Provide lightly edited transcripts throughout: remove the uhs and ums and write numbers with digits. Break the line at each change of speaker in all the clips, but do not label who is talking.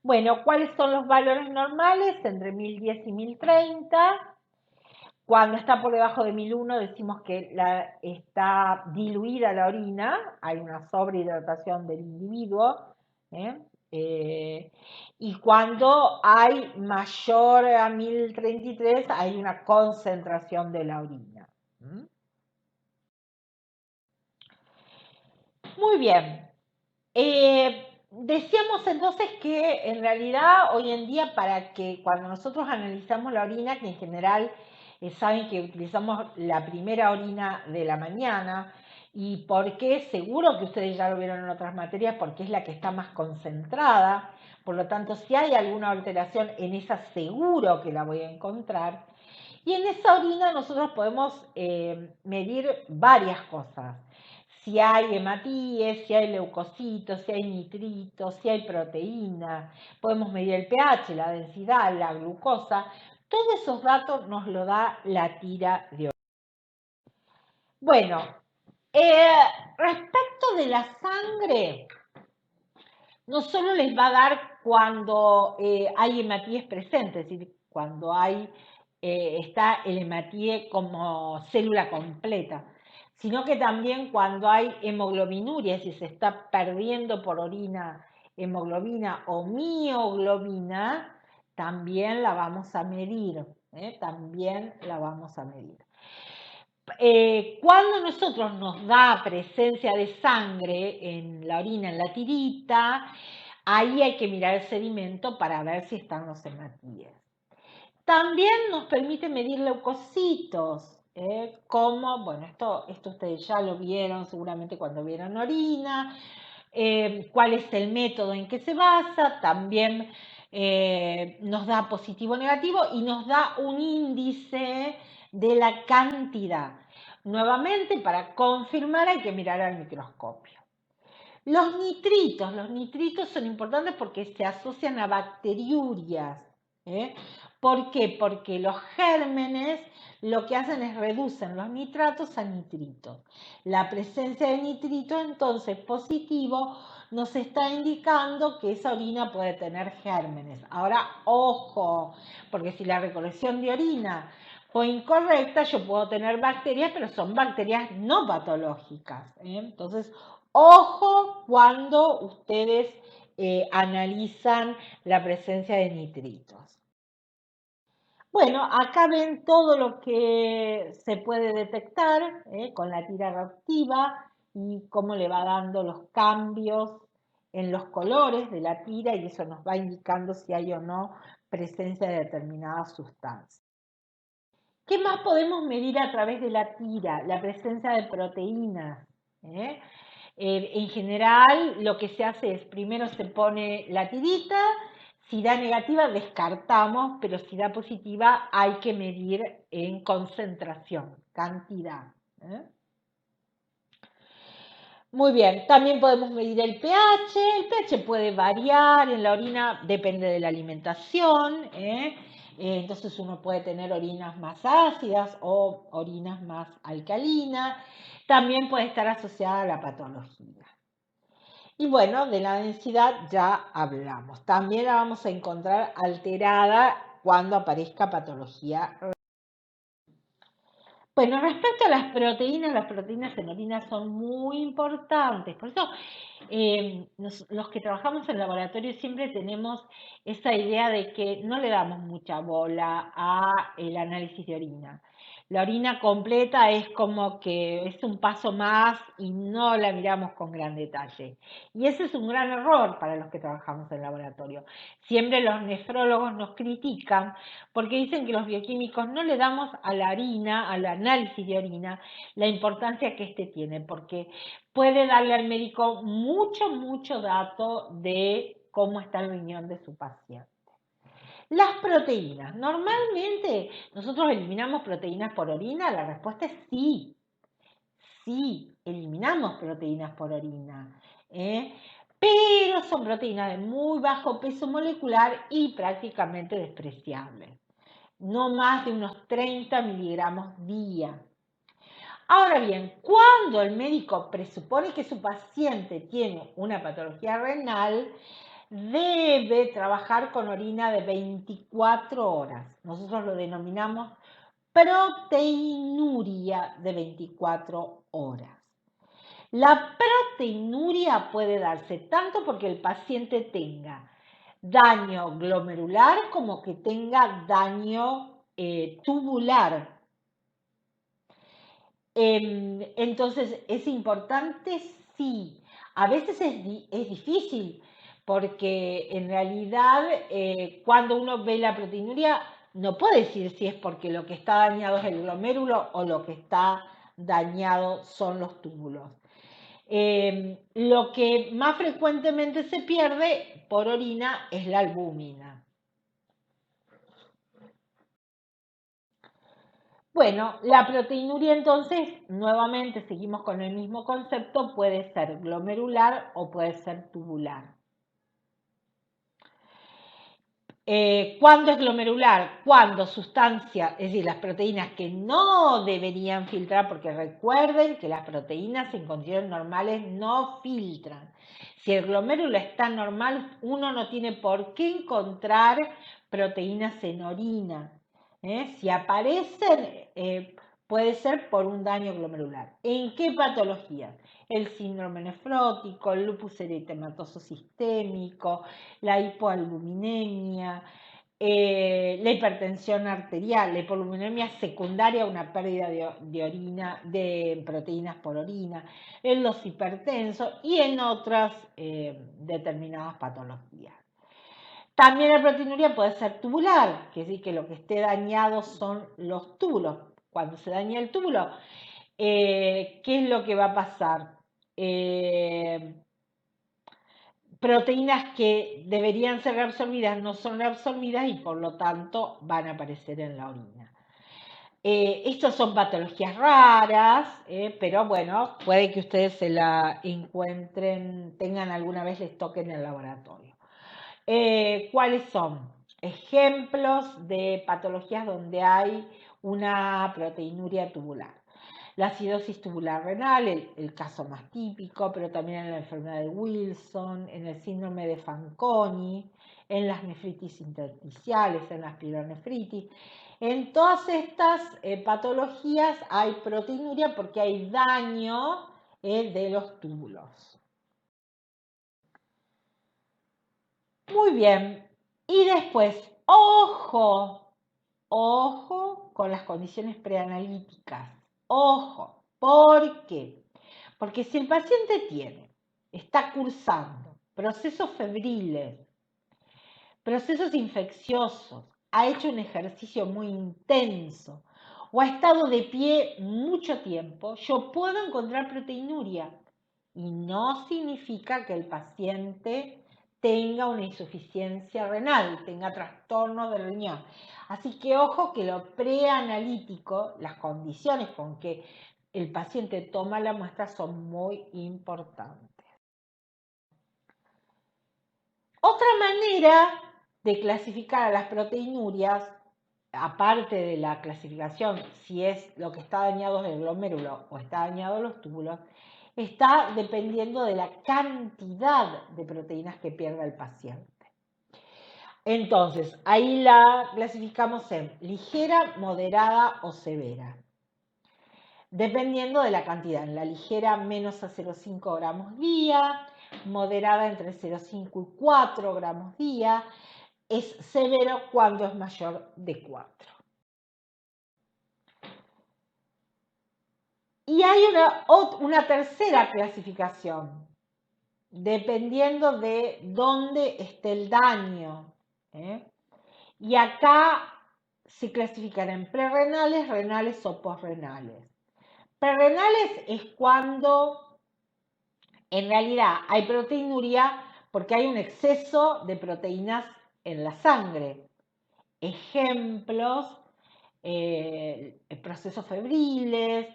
Bueno, ¿cuáles son los valores normales? Entre 1010 y 1030. Cuando está por debajo de 1001 decimos que está diluida la orina, hay una sobrehidratación del individuo. ¿eh? Y cuando hay mayor a 1033 hay una concentración de la orina. Muy bien. Decíamos entonces que en realidad hoy en día para que cuando nosotros analizamos la orina, que en general saben que utilizamos la primera orina de la mañana, y porque seguro que ustedes ya lo vieron en otras materias, porque es la que está más concentrada, por lo tanto si hay alguna alteración en esa seguro que la voy a encontrar, y en esa orina nosotros podemos medir varias cosas. Si hay hematíes, si hay leucocitos, si hay nitritos, si hay proteína, podemos medir el pH, la densidad, la glucosa. Todos esos datos nos lo da la tira de orina. Bueno, respecto de la sangre, no solo les va a dar cuando hay hematíes presentes, es decir, cuando está el hematíe como célula completa, sino que también cuando hay hemoglobinuria, si se está perdiendo por orina hemoglobina o mioglobina, también la vamos a medir, también la vamos a medir. Cuando nosotros nos da presencia de sangre en la orina, en la tirita, ahí hay que mirar el sedimento para ver si están los hematíes. También nos permite medir leucocitos, como, bueno, esto ustedes ya lo vieron seguramente cuando vieron orina, cuál es el método en que se basa, también nos da positivo o negativo y nos da un índice de la cantidad. Nuevamente, para confirmar hay que mirar al microscopio. Los nitritos son importantes porque se asocian a bacteriurias. ¿Por qué? Porque los gérmenes lo que hacen es reducen los nitratos a nitritos. La presencia de nitritos, entonces, positivo, nos está indicando que esa orina puede tener gérmenes. Ahora, ojo, porque si la recolección de orina fue incorrecta, yo puedo tener bacterias, pero son bacterias no patológicas. Entonces, ojo cuando ustedes analizan la presencia de nitritos. Bueno, acá ven todo lo que se puede detectar con la tira reactiva y cómo le va dando los cambios en los colores de la tira y eso nos va indicando si hay o no presencia de determinadas sustancias. ¿Qué más podemos medir a través de la tira? La presencia de proteínas. En general, lo que se hace es, primero se pone la tirita, si da negativa descartamos, pero si da positiva hay que medir en concentración, cantidad. Muy bien, también podemos medir el pH puede variar en la orina, depende de la alimentación, entonces uno puede tener orinas más ácidas o orinas más alcalinas, también puede estar asociada a la patología. Y bueno, de la densidad ya hablamos, también la vamos a encontrar alterada cuando aparezca patología. Bueno, respecto a las proteínas en orina son muy importantes. Por eso, los que trabajamos en laboratorio siempre tenemos esa idea de que no le damos mucha bola al análisis de orina. La orina completa es como que es un paso más y no la miramos con gran detalle. Y ese es un gran error para los que trabajamos en laboratorio. Siempre los nefrólogos nos critican porque dicen que los bioquímicos no le damos a la orina, al análisis de orina, la importancia que este tiene, porque puede darle al médico mucho dato de cómo está el riñón de su paciente. Las proteínas. Normalmente nosotros eliminamos proteínas por orina. La respuesta es sí. Sí, eliminamos proteínas por orina. Pero son proteínas de muy bajo peso molecular y prácticamente despreciables. No más de unos 30 miligramos día. Ahora bien, cuando el médico presupone que su paciente tiene una patología renal, debe trabajar con orina de 24 horas. Nosotros lo denominamos proteinuria de 24 horas. La proteinuria puede darse tanto porque el paciente tenga daño glomerular como que tenga daño tubular. Entonces, ¿es importante? Sí. A veces es difícil porque en realidad cuando uno ve la proteinuria no puede decir si es porque lo que está dañado es el glomérulo o lo que está dañado son los túbulos. Lo que más frecuentemente se pierde por orina es la albúmina. Bueno, la proteinuria entonces, nuevamente seguimos con el mismo concepto, puede ser glomerular o puede ser tubular. ¿Cuándo es glomerular? Cuando sustancias, es decir, las proteínas que no deberían filtrar, porque recuerden que las proteínas en condiciones normales no filtran. Si el glomérulo está normal, uno no tiene por qué encontrar proteínas en orina. Si aparecen, puede ser por un daño glomerular. ¿En qué patologías? El síndrome nefrótico, el lupus eritematoso sistémico, la hipoalbuminemia, la hipertensión arterial, la hipoalbuminemia secundaria a una pérdida de orina, de proteínas por orina, en los hipertensos y en otras determinadas patologías. También la proteinuria puede ser tubular, que es decir, que lo que esté dañado son los túbulos. Cuando se daña el túbulo, ¿qué es lo que va a pasar? Proteínas que deberían ser reabsorbidas no son reabsorbidas y por lo tanto van a aparecer en la orina. Estas son patologías raras, pero bueno, puede que ustedes se la encuentren, tengan alguna vez, les toque en el laboratorio. ¿Cuáles son? Ejemplos de patologías donde hay una proteinuria tubular. La acidosis tubular renal, el caso más típico, pero también en la enfermedad de Wilson, en el síndrome de Fanconi, en las nefritis intersticiales, en las pielonefritis. En todas estas patologías hay proteinuria porque hay daño de los túbulos. Muy bien. Y después, ojo con las condiciones preanalíticas. Ojo. ¿Por qué? Porque si el paciente está cursando procesos febriles, procesos infecciosos, ha hecho un ejercicio muy intenso o ha estado de pie mucho tiempo, yo puedo encontrar proteinuria y no significa que el paciente tenga una insuficiencia renal, tenga trastorno del riñón. Así que ojo que lo preanalítico, las condiciones con que el paciente toma la muestra son muy importantes. Otra manera de clasificar a las proteinurias, aparte de la clasificación si es lo que está dañado es el glomérulo o está dañado los túbulos, está dependiendo de la cantidad de proteínas que pierda el paciente. Entonces, ahí la clasificamos en ligera, moderada o severa. Dependiendo de la cantidad, en la ligera menos a 0,5 gramos día, moderada entre 0,5 y 4 gramos día, es severo cuando es mayor de 4. Y hay una tercera clasificación, dependiendo de dónde esté el daño. Y acá se clasifican en prerrenales, renales o posrenales. Prerrenales es cuando en realidad hay proteinuria porque hay un exceso de proteínas en la sangre. Ejemplos, procesos febriles,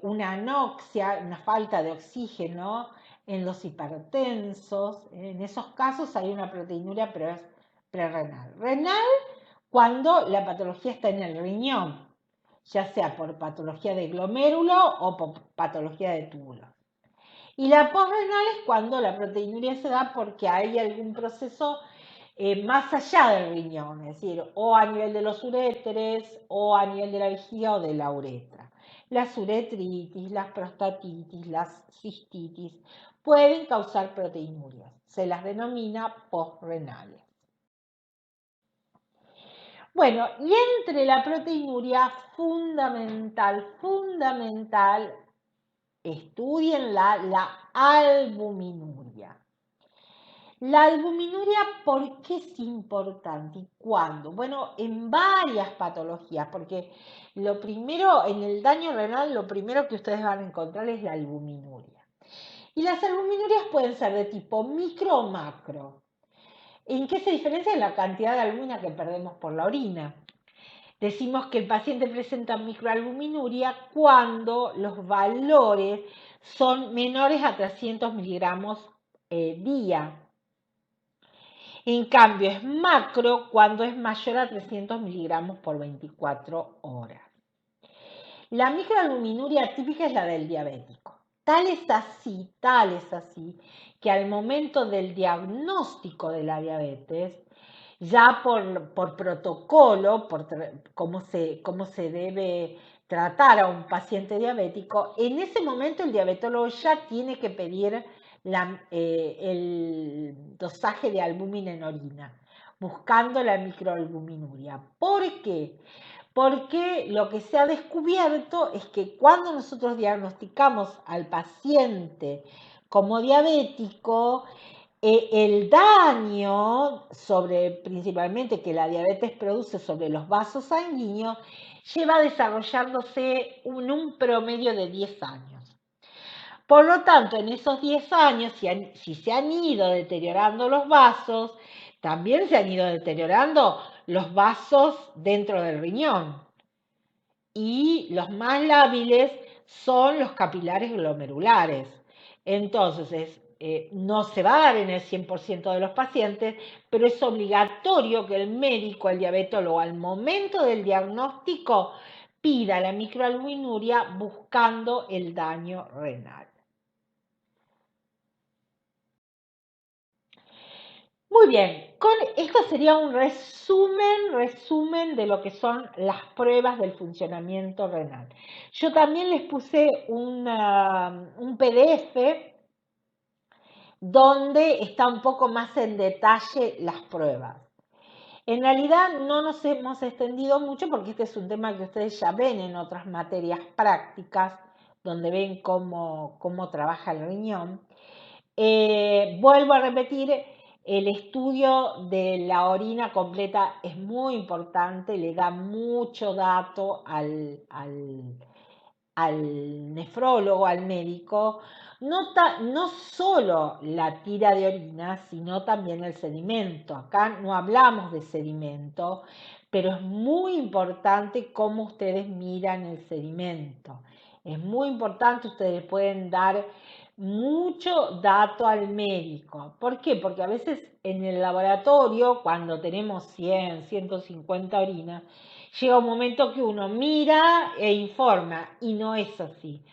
una anoxia, una falta de oxígeno en los hipertensos. En esos casos hay una proteinuria, pero es prerrenal. Renal cuando la patología está en el riñón, ya sea por patología de glomérulo o por patología de túbulos. Y la posrenal es cuando la proteinuria se da porque hay algún proceso más allá del riñón, es decir, o a nivel de los uréteres, o a nivel de la vejiga o de la uretra. Las uretritis, las prostatitis, las cistitis pueden causar proteinurias. Se las denomina posrenales. Bueno, y entre la proteinuria, fundamental, estudienla, la albuminuria. La albuminuria, ¿por qué es importante y cuándo? Bueno, en varias patologías, porque lo primero, en el daño renal, lo primero que ustedes van a encontrar es la albuminuria. Y las albuminurias pueden ser de tipo micro o macro. ¿En qué se diferencia? En la cantidad de albumina que perdemos por la orina. Decimos que el paciente presenta microalbuminuria cuando los valores son menores a 300 miligramos día. En cambio, es macro cuando es mayor a 300 miligramos por 24 horas. La microalbuminuria típica es la del diabético. Tal es así, que al momento del diagnóstico de la diabetes, ya por protocolo, por cómo se debe tratar a un paciente diabético, en ese momento el diabetólogo ya tiene que pedir el dosaje de albúmina en orina, buscando la microalbuminuria. ¿Por qué? Porque lo que se ha descubierto es que cuando nosotros diagnosticamos al paciente como diabético, el daño principalmente que la diabetes produce sobre los vasos sanguíneos, lleva desarrollándose en un promedio de 10 años. Por lo tanto, en esos 10 años, si se han ido deteriorando los vasos, también se han ido deteriorando los vasos dentro del riñón. Y los más lábiles son los capilares glomerulares. Entonces, no se va a dar en el 100% de los pacientes, pero es obligatorio que el médico, el diabetólogo, al momento del diagnóstico, pida la microalbuminuria buscando el daño renal. Muy bien, esto sería un resumen de lo que son las pruebas del funcionamiento renal. Yo también les puse un PDF donde está un poco más en detalle las pruebas. En realidad no nos hemos extendido mucho porque este es un tema que ustedes ya ven en otras materias prácticas, donde ven cómo trabaja el riñón. Vuelvo a repetir, el estudio de la orina completa es muy importante, le da mucho dato al nefrólogo, al médico, no solo la tira de orina, sino también el sedimento. Acá no hablamos de sedimento, pero es muy importante cómo ustedes miran el sedimento. Es muy importante, ustedes pueden dar mucho dato al médico. ¿Por qué? Porque a veces en el laboratorio, cuando tenemos 100, 150 orinas, llega un momento que uno mira e informa y no es así.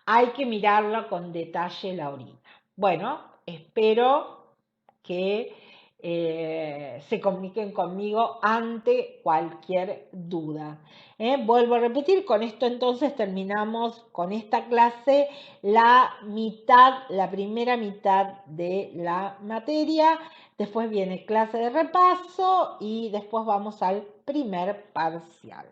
Hay que mirarlo con detalle la orina. Bueno, espero que se comuniquen conmigo ante cualquier duda. Vuelvo a repetir, con esto entonces terminamos con esta clase la primera mitad de la materia. Después viene clase de repaso y después vamos al primer parcial.